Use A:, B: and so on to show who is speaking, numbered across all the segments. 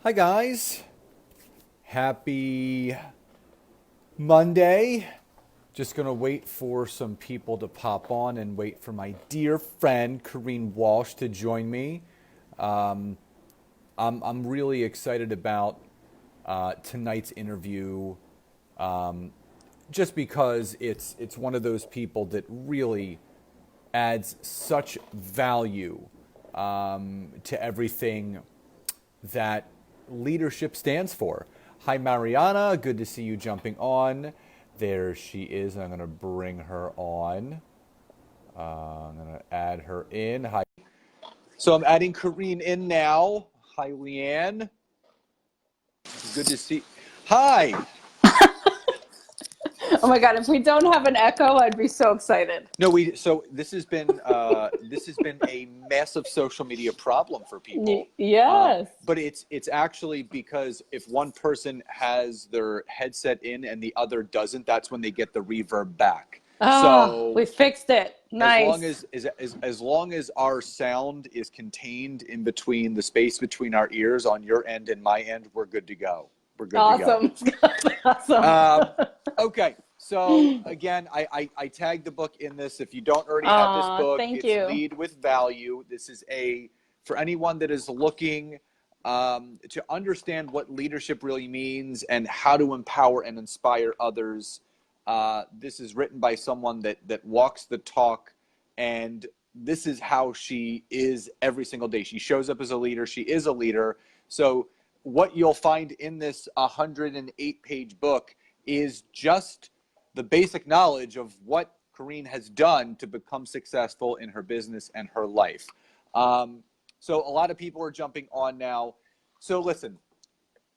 A: Hi, guys. Happy Monday. Just going to wait for some people to pop on and wait for my dear friend Kareen Walsh to join me. Um, I'm really excited about tonight's interview just because it's one of those people that really adds such value to everything that leadership stands for. Hi, Mariana. Good to see you jumping on. There she is. I'm going to bring her on. I'm going to add her in. Hi. So I'm adding Kareen in now. Hi, Leanne. Good to see. Hi.
B: Oh my God, if we don't have an echo, I'd be so excited.
A: No, so this has been a massive social media problem for people.
B: Yes.
A: But it's actually because if one person has their headset in and the other doesn't, that's when they get the reverb back.
B: Oh, we
A: So
B: fixed it.
A: as
B: Nice.
A: long as our sound is contained in between the space between our ears on your end and my end, we're good to go. We're good to go.
B: Awesome. Awesome.
A: Okay, so again, I tagged the book in this. If you don't already have this book,
B: Thank
A: it's
B: you.
A: Lead with Value. This is for anyone that is looking to understand what leadership really means and how to empower and inspire others. This is written by someone that walks the talk, and this is how she is every single day. She shows up as a leader. She is a leader. So what you'll find in this 108-page book is just the basic knowledge of what Kareen has done to become successful in her business and her life. So a lot of people are jumping on now. So listen,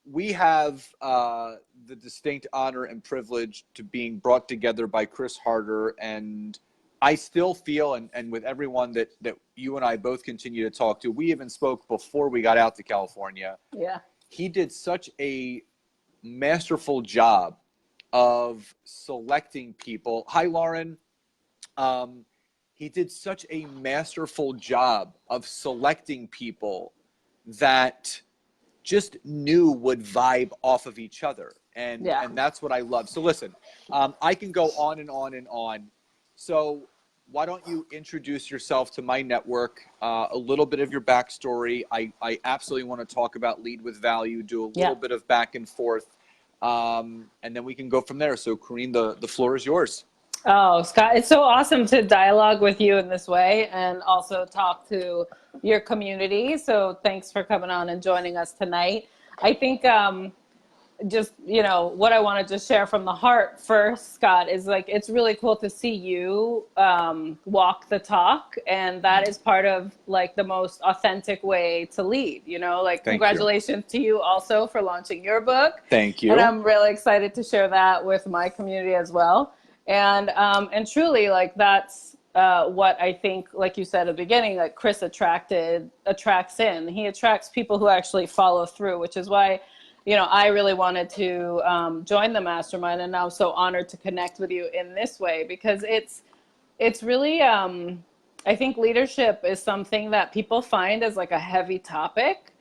A: we have the distinct honor and privilege to being brought together by Chris Harder, and I still feel, and with everyone that you and I both continue to talk to, we even spoke before we got out to California.
B: Yeah.
A: He did such a masterful job of selecting people. Hi, Lauren. He did such a masterful job of selecting people that just knew would vibe off of each other. And that's what I love. So listen, I can go on and on and on. So why don't you introduce yourself to my network, a little bit of your backstory. I absolutely want to talk about Lead with Value, do a little bit of back and forth, and then we can go from there. So Kareen, the floor is yours.
B: Oh, Scott, it's so awesome to dialogue with you in this way and also talk to your community. So thanks for coming on and joining us tonight. I think just, what I wanted to share from the heart first, Scott, is like, it's really cool to see you walk the talk. And that is part of like the most authentic way to lead, like congratulations to you also for launching your book.
A: Thank you.
B: And I'm really excited to share that with my community as well. And truly, like, that's what I think, like you said at the beginning, like Chris attracts in. He attracts people who actually follow through, which is why, I really wanted to join the mastermind, and I'm so honored to connect with you in this way, because it's really, I think leadership is something that people find as like a heavy topic.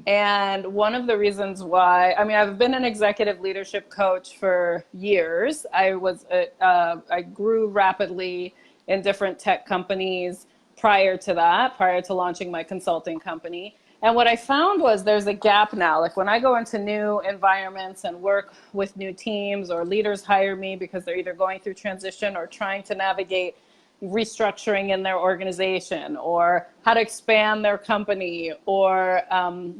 B: And one of the reasons why, I've been an executive leadership coach for years. I grew rapidly in different tech companies prior to launching my consulting company. And what I found was there's a gap now. Like when I go into new environments and work with new teams, or leaders hire me because they're either going through transition or trying to navigate restructuring in their organization, or how to expand their company, or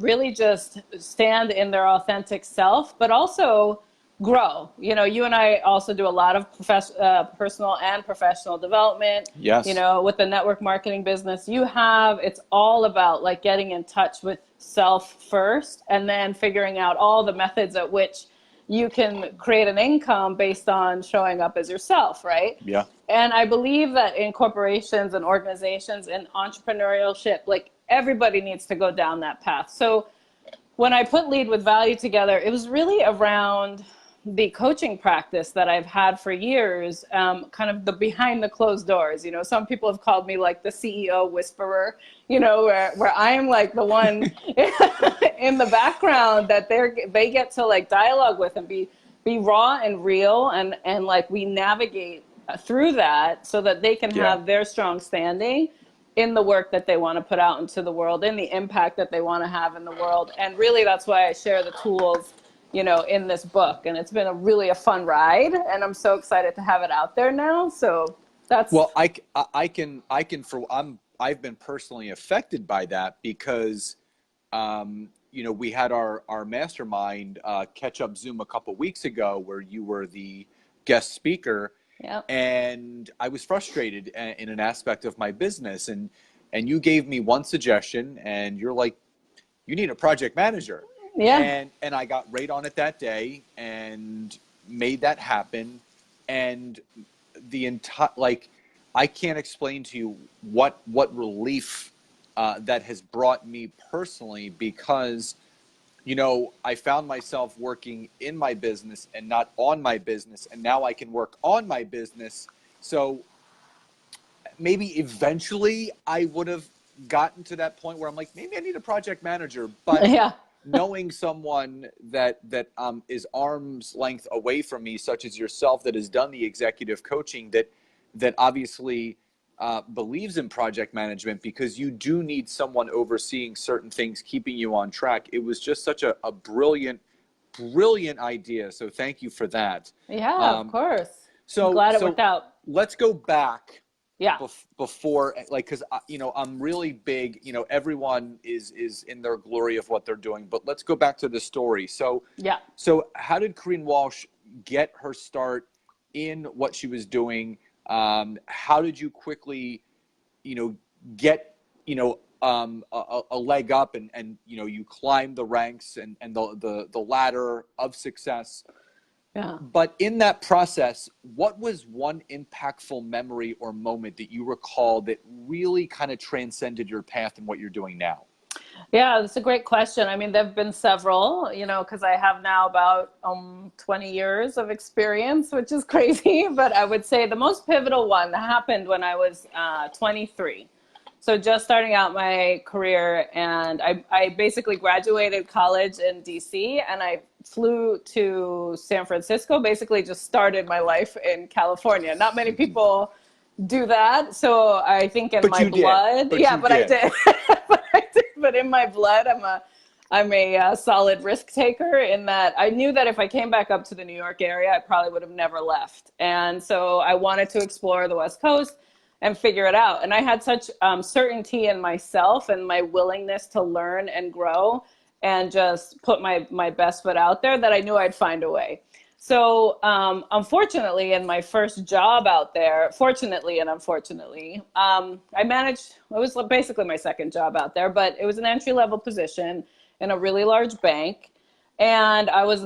B: really just stand in their authentic self, but also grow. You and I also do a lot of personal and professional development.
A: Yes.
B: With the network marketing business it's all about like getting in touch with self first, and then figuring out all the methods at which you can create an income based on showing up as yourself, right?
A: Yeah.
B: And I believe that in corporations and organizations and entrepreneurship, like everybody needs to go down that path. So when I put Lead with Value together, it was really around the coaching practice that I've had for years, kind of the behind the closed doors. You know, some people have called me like the CEO whisperer, you know, where I am like the one in the background that they get to like dialogue with and be raw and real, and like we navigate through that so that they can have their strong standing in the work that they want to put out into the world, in the impact that they want to have in the world. And really, that's why I share the tools, you know, in this book. And it's been a fun ride, and I'm so excited to have it out there now. So that's
A: well, I've been personally affected by that because, you know, we had our mastermind catch up Zoom a couple weeks ago where you were the guest speaker.
B: Yep.
A: And I was frustrated in an aspect of my business, and you gave me one suggestion, and you're like, you need a project manager.
B: Yeah.
A: And I got right on it that day and made that happen. And the entire, like, I can't explain to you what relief that has brought me personally, because, you know, I found myself working in my business and not on my business, and now I can work on my business. So maybe eventually I would have gotten to that point where I'm like, maybe I need a project manager, but
B: Yeah.
A: knowing someone that is arm's length away from me, such as yourself, that has done the executive coaching, that obviously believes in project management, because you do need someone overseeing certain things, keeping you on track. It was just such a brilliant idea. So thank you for that.
B: Yeah, of course.
A: So
B: I'm glad it worked out.
A: Let's go back.
B: Yeah.
A: Before, like, because you know, I'm really big. You know, everyone is in their glory of what they're doing. But let's go back to the story. So
B: Yeah.
A: So how did Kareen Walsh get her start in what she was doing? How did you quickly, you know, get, you know, a leg up, and you know, you climbed the ranks and the ladder of success?
B: Yeah.
A: But in that process, what was one impactful memory or moment that you recall that really kind of transcended your path and what you're doing now?
B: Yeah, that's a great question. I mean, there've been several, you know, because I have now about 20 years of experience, which is crazy. But I would say the most pivotal one happened when I was 23. So just starting out my career, and I basically graduated college in DC, and I flew to San Francisco, basically just started my life in California. Not many people do that. So I think in my blood, I did. But in my blood, I'm a solid risk taker, in that I knew that if I came back up to the New York area, I probably would have never left. And so I wanted to explore the West Coast and figure it out. And I had such certainty in myself and my willingness to learn and grow and just put my best foot out there, that I knew I'd find a way. So unfortunately, in my first job out there, fortunately and unfortunately, I managed, it was basically my second job out there, but it was an entry-level position in a really large bank. And I was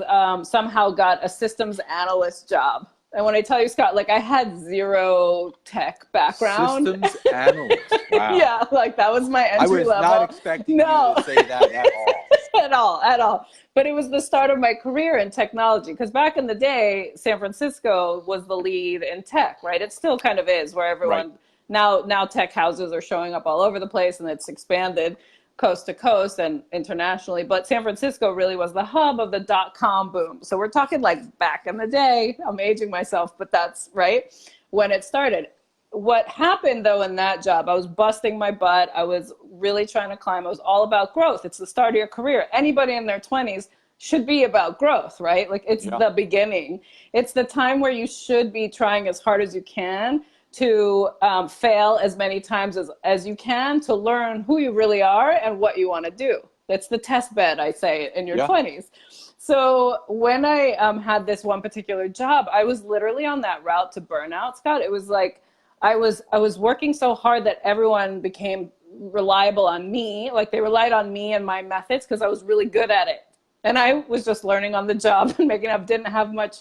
B: somehow got a systems analyst job. And when I tell you, Scott, like, I had zero tech background.
A: Systems analyst. Wow.
B: Yeah, like that was my entry level.
A: I was not expecting you to say that at all.
B: At all. But it was the start of my career in technology, because back in the day, San Francisco was the lead in tech, right? It still kind of is, where everyone, now tech houses are showing up all over the place, and it's expanded coast to coast and internationally. But San Francisco really was the hub of the dot-com boom. So we're talking like back in the day. I'm aging myself, but that's right when it started. What happened though in that job, I was busting my butt. I was really trying to climb. It was all about growth. It's the start of your career. Anybody in their 20s should be about growth, right? Like, it's the beginning. It's the time where you should be trying as hard as you can to fail as many times as you can, to learn who you really are and what you want to do. That's the test bed, I say, in your 20s. So when I had this one particular job, I was literally on that route to burnout, Scott. It was like I was working so hard that everyone became reliable on me. Like, they relied on me and my methods because I was really good at it. And I was just learning on the job and making up, didn't have much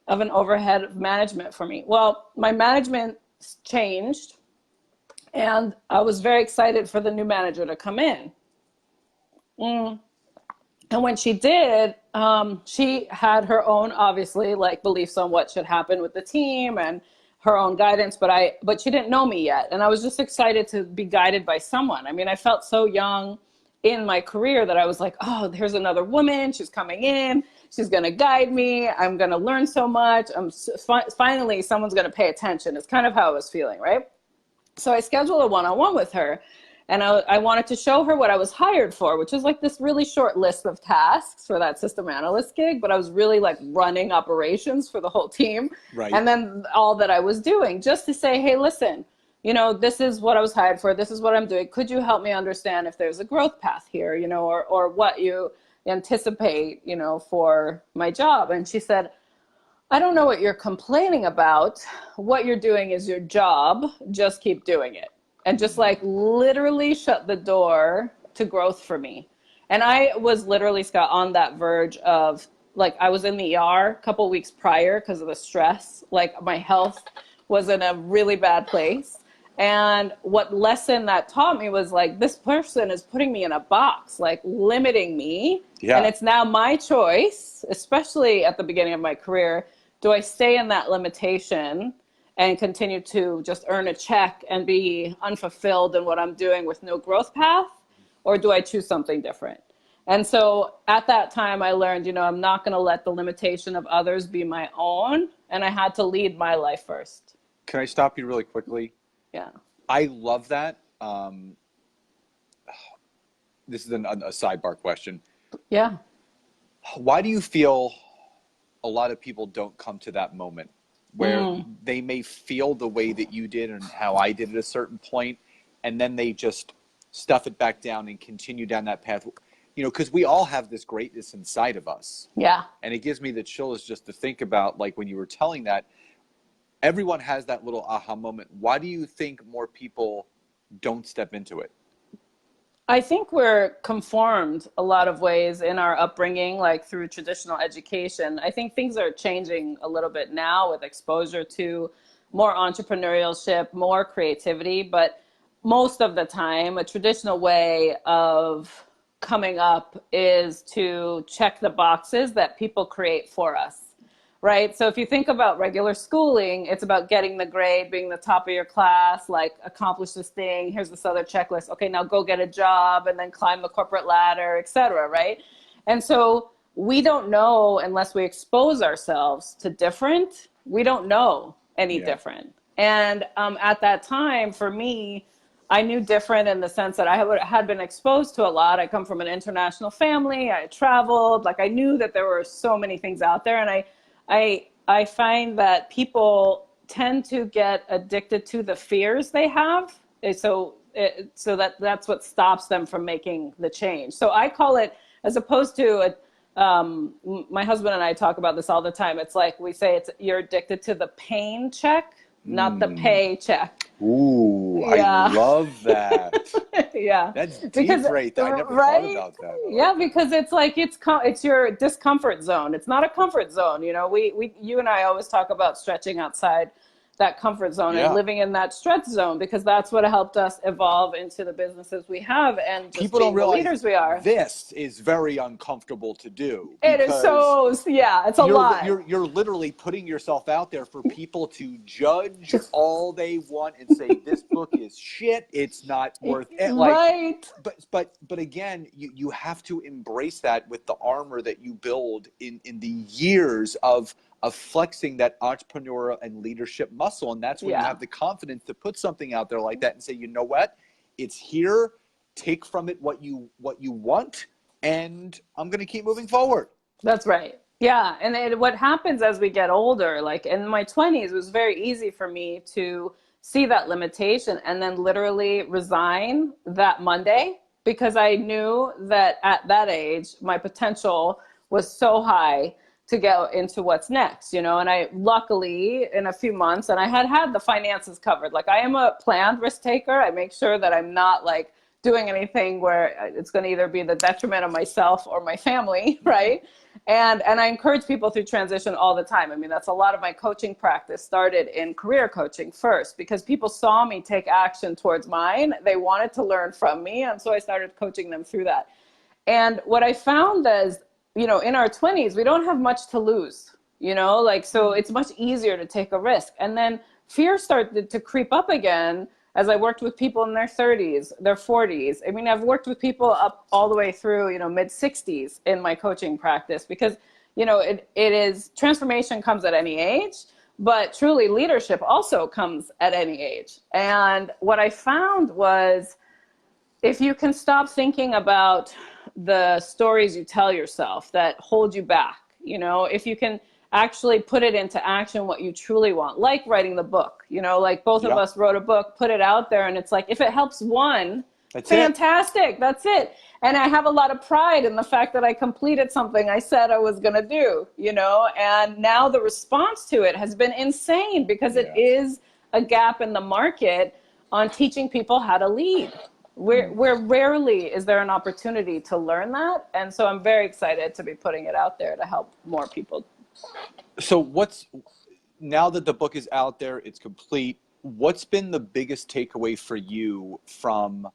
B: of an overhead of management for me. Well, my management changed, and I was very excited for the new manager to come in. And when she did, she had her own, obviously, like beliefs on what should happen with the team and her own guidance. But she didn't know me yet, and I was just excited to be guided by someone. I mean, I felt so young in my career that I was like, oh, here's another woman. She's coming in. She's going to guide me. I'm going to learn so much. Finally, someone's going to pay attention. It's kind of how I was feeling, right? So I scheduled a one-on-one with her. And I wanted to show her what I was hired for, which is like this really short list of tasks for that system analyst gig. But I was really like running operations for the whole team.
A: Right.
B: And then all that I was doing just to say, hey, listen, you know, this is what I was hired for. This is what I'm doing. Could you help me understand if there's a growth path here, you know, or what you anticipate, you know, for my job? And she said, I don't know what you're complaining about. What you're doing is your job. Just keep doing it. And just like literally shut the door to growth for me. And I was literally, Scott, on that verge of like, I was in the ER a couple of weeks prior because of the stress. Like my health was in a really bad place. And what lesson that taught me was like, this person is putting me in a box, like limiting me.
A: Yeah.
B: And it's now my choice, especially at the beginning of my career. Do I stay in that limitation and continue to just earn a check and be unfulfilled in what I'm doing with no growth path? Or do I choose something different? And so at that time, I learned, you know, I'm not going to let the limitation of others be my own. And I had to lead my life first.
A: Can I stop you really quickly?
B: Yeah.
A: I love that. This is a sidebar question.
B: Yeah.
A: Why do you feel a lot of people don't come to that moment where they may feel the way that you did and how I did at a certain point, and then they just stuff it back down and continue down that path? You know, because we all have this greatness inside of us.
B: Yeah.
A: And it gives me the chills just to think about, like, when you were telling that, everyone has that little aha moment. Why do you think more people don't step into it?
B: I think we're conformed a lot of ways in our upbringing, like through traditional education. I think things are changing a little bit now with exposure to more entrepreneurship, more creativity. But most of the time, a traditional way of coming up is to check the boxes that people create for us. Right. So if you think about regular schooling, it's about getting the grade, being the top of your class, like accomplish this thing. Here's this other checklist. Okay, now go get a job and then climb the corporate ladder, et cetera. Right. And so we don't know unless we expose ourselves to different. We don't know any different. And at that time, for me, I knew different in the sense that I had been exposed to a lot. I come from an international family. I traveled. Like I knew that there were so many things out there. And I find that people tend to get addicted to the fears they have. So that's what stops them from making the change. So I call it, as opposed to, my husband and I talk about this all the time. It's like we say you're addicted to the pain check, not the pay check.
A: Ooh, yeah. I love that.
B: Yeah.
A: That's deep right there. I never thought about that.
B: Yeah, because it's like, it's your discomfort zone. It's not a comfort zone. You know, you and I always talk about stretching outside that comfort zone and living in that stretch zone, because that's what helped us evolve into the businesses we have and just
A: people don't realize
B: the leaders we are.
A: This is very uncomfortable to do.
B: It is so, it's a lot.
A: You're literally putting yourself out there for people to judge all they want and say, this book is shit. It's not worth it. Like,
B: right.
A: But again, you have to embrace that with the armor that you build in the years of flexing that entrepreneurial and leadership muscle. And that's when you have the confidence to put something out there like that and say, you know what, it's here, take from it what you want, and I'm going to keep moving forward.
B: That's right. Yeah. And what happens as we get older, like in my 20s, it was very easy for me to see that limitation and then literally resign that Monday, because I knew that at that age, my potential was so high to get into what's next, you know. And I luckily in a few months, and I had the finances covered. Like I am a planned risk taker. I make sure that I'm not like doing anything where it's going to either be the detriment of myself or my family, right? And I encourage people through transition all the time. I mean, that's a lot of my coaching practice started in career coaching first, because people saw me take action towards mine. They wanted to learn from me. And so I started coaching them through that. And what I found is, you know, in our 20s, we don't have much to lose, you know, like, so it's much easier to take a risk. And then fear started to creep up again as I worked with people in their 30s, their 40s. I mean, I've worked with people up all the way through, you know, mid 60s in my coaching practice, because, you know, it is, transformation comes at any age, but truly leadership also comes at any age. And what I found was, if you can stop thinking about the stories you tell yourself that hold you back, you know, if you can actually put it into action, what you truly want, like writing the book, you know, like both of
A: Yeah.
B: us wrote a book, put it out there, and it's like, if it helps one,
A: That's
B: fantastic, that's it. And I have a lot of pride in the fact that I completed something I said I was going to do, you know, and now the response to it has been insane, because it is a gap in the market on teaching people how to lead. Where rarely is there an opportunity to learn that. And so I'm very excited to be putting it out there to help more people.
A: So now that the book is out there, it's complete, what's been the biggest takeaway for you from,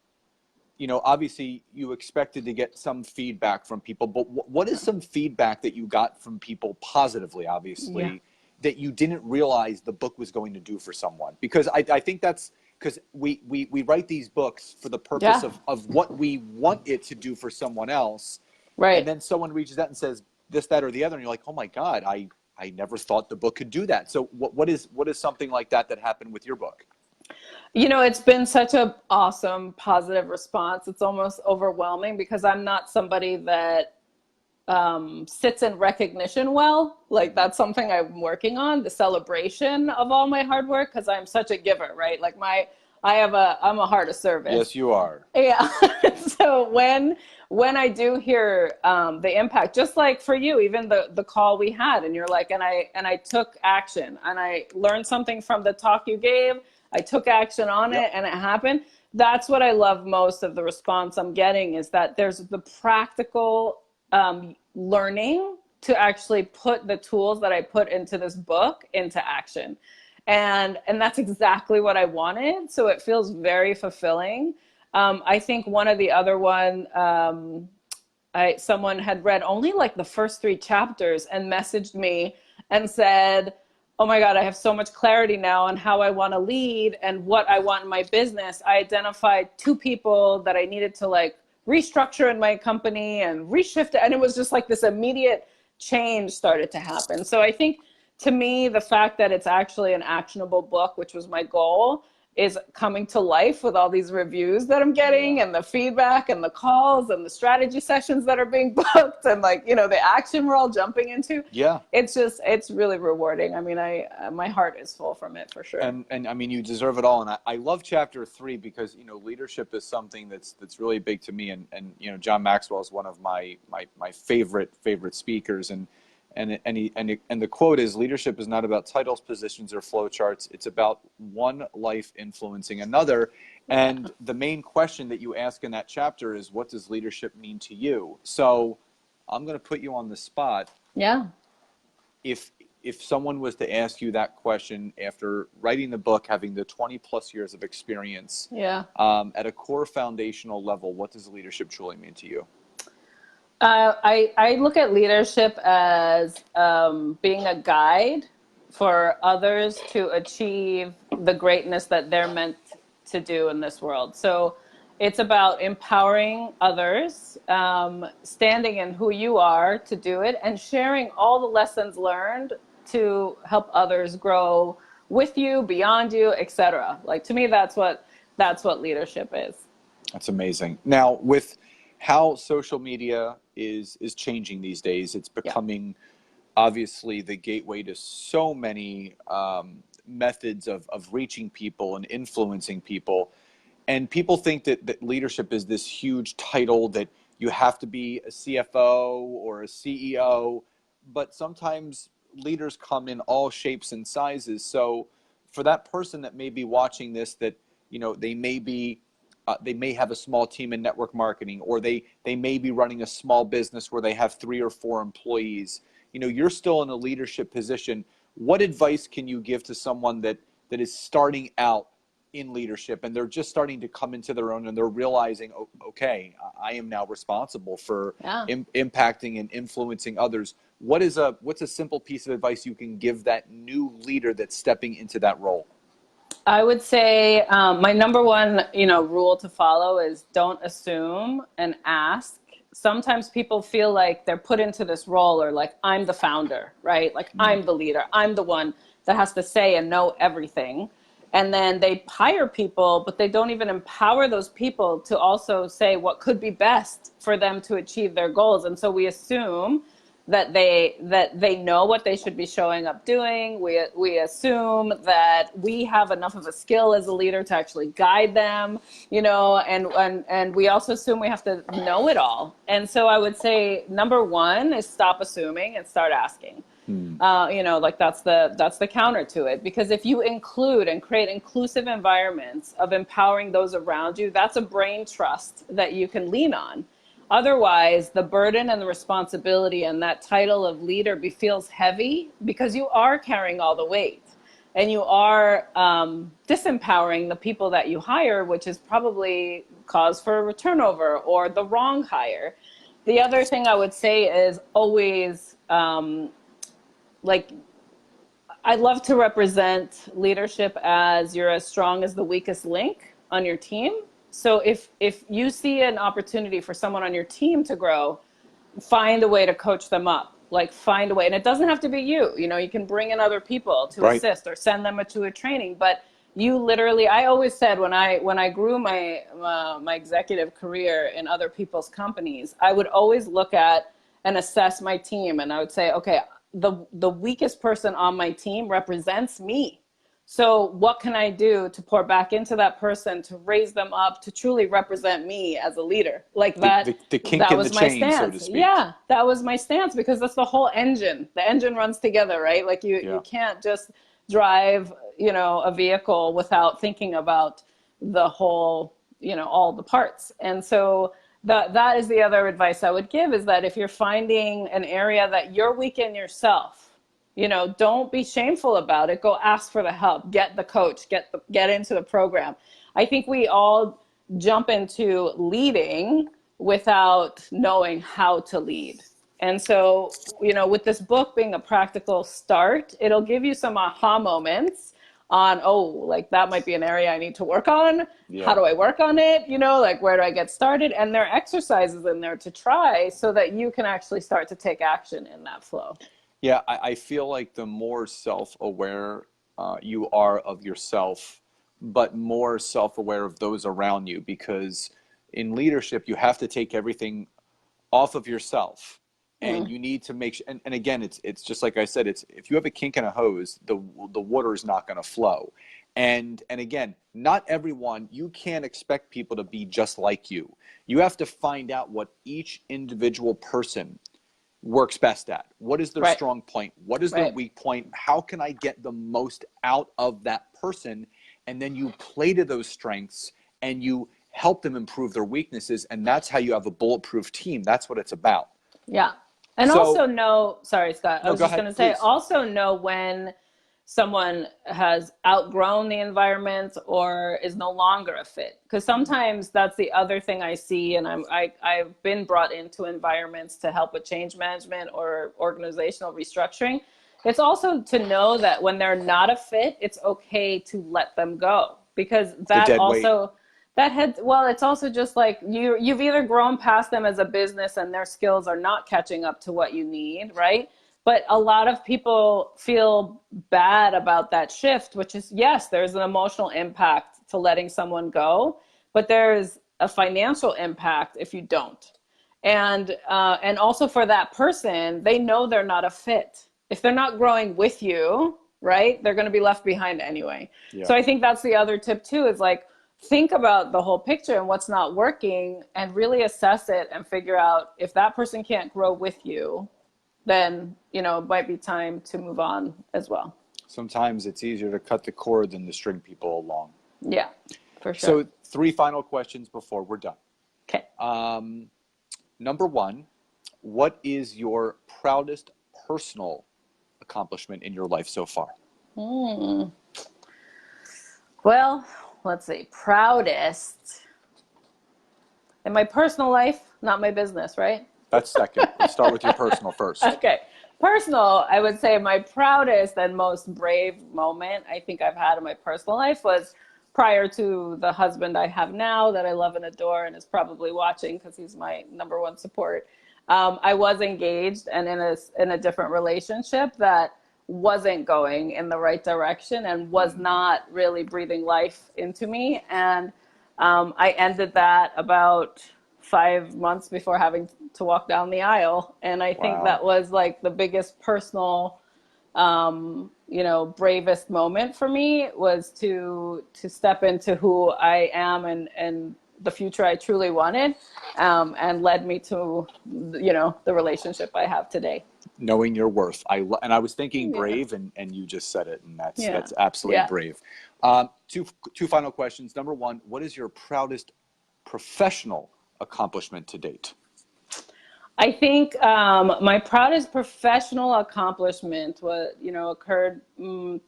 A: you know, obviously you expected to get some feedback from people, but what is some feedback that you got from people positively, obviously, that you didn't realize the book was going to do for someone? Because I think that's, because we write these books for the purpose of what we want it to do for someone else.
B: Right.
A: And then someone reaches out and says this, that, or the other, and you're like, oh my God, I never thought the book could do that. So what is something like that happened with your book?
B: You know, it's been such an awesome, positive response. It's almost overwhelming, because I'm not somebody that sits in recognition well. Like, that's something I'm working on, the celebration of all my hard work, because I'm such a giver, right? Like I'm a heart of service.
A: Yes, you are.
B: Yeah. So when I do hear the impact, just like for you, even the call we had, and you're like, and I took action, and I learned something from the talk you gave, I took action on it, and it happened. That's what I love most of the response I'm getting, is that there's the practical learning to actually put the tools that I put into this book into action. And that's exactly what I wanted. So it feels very fulfilling. I think one of the other one, someone had read only like the first 3 chapters and messaged me and said, oh my God, I have so much clarity now on how I want to lead and what I want in my business. I identified 2 people that I needed to like restructure in my company and reshift it. And it was just like this immediate change started to happen. So I think, to me, the fact that it's actually an actionable book, which was my goal, is coming to life with all these reviews that I'm getting, and the feedback and the calls and the strategy sessions that are being booked, and like, you know, the action we're all jumping into. Yeah. It's really rewarding. I mean, my heart is full from it, for sure.
A: And I mean, you deserve it all. And I love chapter 3, because, you know, leadership is something that's really big to me. And you know, John Maxwell is one of my favorite speakers. And the quote is, leadership is not about titles, positions, or flowcharts. It's about one life influencing another. And the main question that you ask in that chapter is, what does leadership mean to you? So I'm going to put you on the spot.
B: Yeah.
A: If someone was to ask you that question after writing the book, having the 20 plus years of experience, at a core foundational level, what does leadership truly mean to you?
B: I look at leadership as being a guide for others to achieve the greatness that they're meant to do in this world. So it's about empowering others, standing in who you are to do it, and sharing all the lessons learned to help others grow with you, beyond you, etc. Like, to me, that's what leadership is.
A: That's amazing. Now, with how social media is changing these days, it's becoming obviously the gateway to so many methods of reaching people and influencing people. And people think that leadership is this huge title, that you have to be a CFO or a CEO, but sometimes leaders come in all shapes and sizes. So for that person that may be watching this, that, you know, they may have a small team in network marketing, or they may be running a small business where they have 3 or 4 employees. You know, you're still in a leadership position. What advice can you give to someone that is starting out in leadership and they're just starting to come into their own and they're realizing, oh, okay, I am now responsible for impacting and influencing others. What's a simple piece of advice you can give that new leader that's stepping into that role?
B: I would say my number one, rule to follow is don't assume and ask. Sometimes people feel like they're put into this role or like I'm the founder, right? Like I'm the leader. I'm the one that has to say and know everything. And then they hire people, but they don't even empower those people to also say what could be best for them to achieve their goals. And so we assume that they know what they should be showing up doing. We assume that we have enough of a skill as a leader to actually guide them, and we also assume we have to know it all. And so I would say number one is stop assuming and start asking. That's the counter to it, because if you include and create inclusive environments of empowering those around you, that's a brain trust that you can lean on. Otherwise, the burden and the responsibility and that title of leader feels heavy because you are carrying all the weight and you are disempowering the people that you hire, which is probably cause for a turnover or the wrong hire. The other thing I would say is always, I love to represent leadership as you're as strong as the weakest link on your team. So if you see an opportunity for someone on your team to grow, find a way to coach them up, find a way. And it doesn't have to be you, you can bring in other people to assist or send them to a training. But you literally, I always said when I grew my executive career in other people's companies, I would always look at and assess my team. And I would say, okay, the weakest person on my team represents me. So what can I do to pour back into that person, to raise them up, to truly represent me as a leader? Like that,
A: the kink
B: that
A: in
B: was
A: the
B: my
A: chain,
B: stance.
A: so to speak.
B: Yeah, that was my stance, because that's the whole engine. The engine runs together, right? Like you can't just drive, a vehicle without thinking about the whole, all the parts. And so that is the other advice I would give, is that if you're finding an area that you're weak in yourself, don't be shameful about it. Go ask for the help, get the coach, get into the program. I think we all jump into leading without knowing how to lead. And so, with this book being a practical start, it'll give you some aha moments on, that might be an area I need to work on. Yeah. How do I work on it? Where do I get started? And there are exercises in there to try so that you can actually start to take action in that flow.
A: Yeah, I feel like the more self-aware you are of yourself, but more self-aware of those around you, because in leadership, you have to take everything off of yourself. And you need to make sure, and again, it's just like I said, if you have a kink in a hose, the water is not going to flow. And again, not everyone, you can't expect people to be just like you. You have to find out what each individual person works best at. What is their strong point? What is their weak point? How can I get the most out of that person? And then you play to those strengths and you help them improve their weaknesses. And that's how you have a bulletproof team. That's what it's about.
B: Yeah. And also know, sorry, Scott, I was just going to say,
A: please.
B: Also know when someone has outgrown the environment or is no longer a fit. Because sometimes that's the other thing I see. And I've been brought into environments to help with change management or organizational restructuring. It's also to know that when they're not a fit, it's okay to let them go. Because that also... it's also just like you've either grown past them as a business and their skills are not catching up to what you need, right? But a lot of people feel bad about that shift, which is, yes, there's an emotional impact to letting someone go, but there's a financial impact if you don't. And also for that person, they know they're not a fit. If they're not growing with you, right, they're going to be left behind anyway. Yeah. So I think that's the other tip too, is think about the whole picture and what's not working and really assess it and figure out if that person can't grow with you, then, it might be time to move on as well. Sometimes it's easier to cut the cord than to string people along. Yeah, for sure. So 3 final questions before we're done. Okay. Number 1, what is your proudest personal accomplishment in your life so far? Well, let's see, proudest in my personal life, not my business, right?
A: That's second. Let's start with your personal first.
B: Okay. Personal, I would say my proudest and most brave moment I think I've had in my personal life was prior to the husband I have now that I love and adore and is probably watching because he's my number one support. I was engaged and in a different relationship that wasn't going in the right direction and was not really breathing life into me. And I ended that about 5 months before having to walk down the aisle. And I think that was like the biggest personal, bravest moment for me was to step into who I am and the future I truly wanted, and led me to, the relationship I have today.
A: Knowing your worth. And I was thinking brave, and you just said it, and that's absolutely brave. Two final questions. Number one, what is your proudest professional accomplishment to date?
B: I think my proudest professional accomplishment occurred 2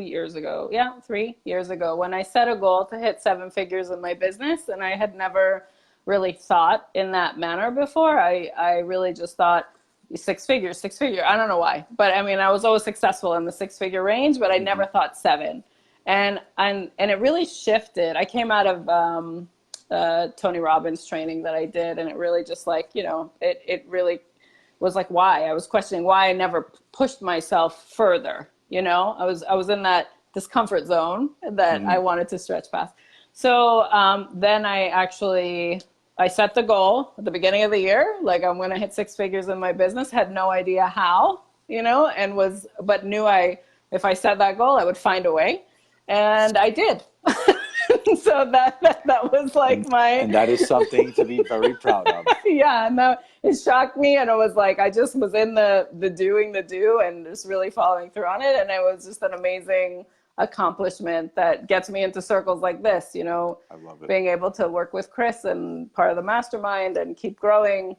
B: years ago. Yeah, 3 years ago when I set a goal to hit 7 figures in my business, and I had never really thought in that manner before. I really just thought 6 figures. I don't know why, but I mean, I was always successful in the 6-figure range, but I never thought 7. And it really shifted. I came out of Tony Robbins training that I did, and it really just it really was like why. I was questioning why I never pushed myself further. I was in that discomfort zone that I wanted to stretch past. So then I set the goal at the beginning of the year, like I'm going to hit 6 figures in my business. Had no idea how, but knew if I set that goal, I would find a way, and I did. So that was like
A: and that is something to be very proud of.
B: Yeah, and it shocked me, and it was like I just was in the do and just really following through on it, and it was just an amazing accomplishment that gets me into circles like this. I love it. Being able to work with Chris and part of the mastermind and keep growing.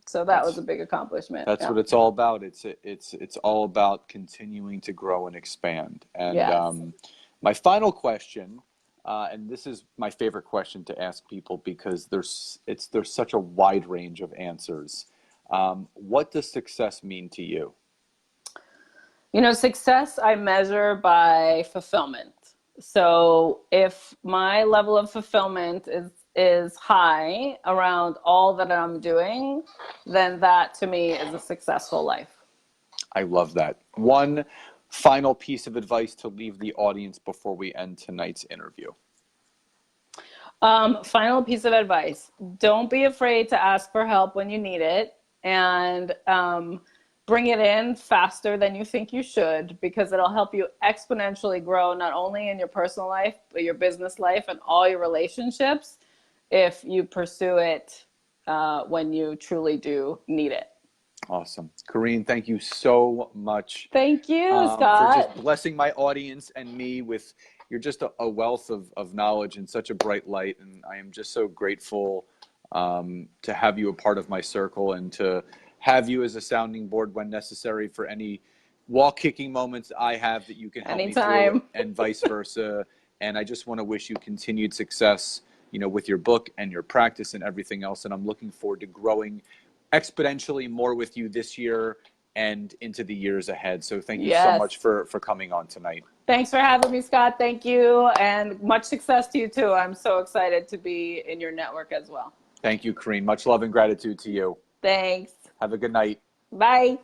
B: So that was a big accomplishment.
A: That's what it's all about. It's all about continuing to grow and expand. And my final question. And this is my favorite question to ask people because there's such a wide range of answers. What does success mean to you?
B: Success I measure by fulfillment. So if my level of fulfillment is high around all that I'm doing, then that to me is a successful life.
A: I love that. One final piece of advice to leave the audience before we end tonight's interview.
B: Final piece of advice. Don't be afraid to ask for help when you need it, and bring it in faster than you think you should, because it'll help you exponentially grow, not only in your personal life, but your business life and all your relationships if you pursue it when you truly do need it.
A: Awesome. Kareen, thank you so much.
B: Thank you, Scott.
A: For just blessing my audience and me with, you're just a wealth of knowledge and such a bright light. And I am just so grateful to have you a part of my circle and to have you as a sounding board when necessary for any wall kicking moments I have that you can help me through, and vice versa. And I just want to wish you continued success, with your book and your practice and everything else. And I'm looking forward to growing exponentially more with you this year and into the years ahead. So thank you so much for coming on tonight. Thanks for having me, Scott. Thank you. And much success to you too. I'm so excited to be in your network as well. Thank you, Kareen. Much love and gratitude to you. Thanks. Have a good night. Bye.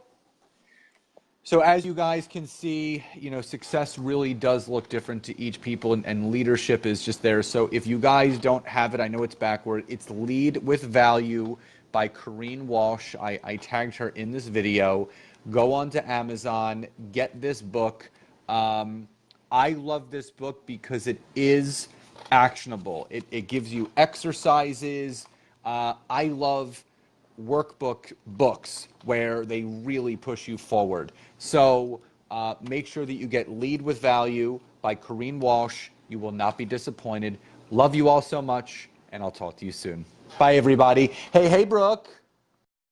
A: So as you guys can see, success really does look different to each people, and leadership is just there. So if you guys don't have it, I know it's backward. It's Lead with Value by Kareen Walsh. I tagged her in this video. Go on to Amazon, get this book. I love this book because it is actionable. It gives you exercises. I love workbook books where they really push you forward. So make sure that you get Lead with Value by Kareen Walsh. You will not be disappointed. Love you all so much, and I'll talk to you soon. Bye, everybody. Hey, Brooke.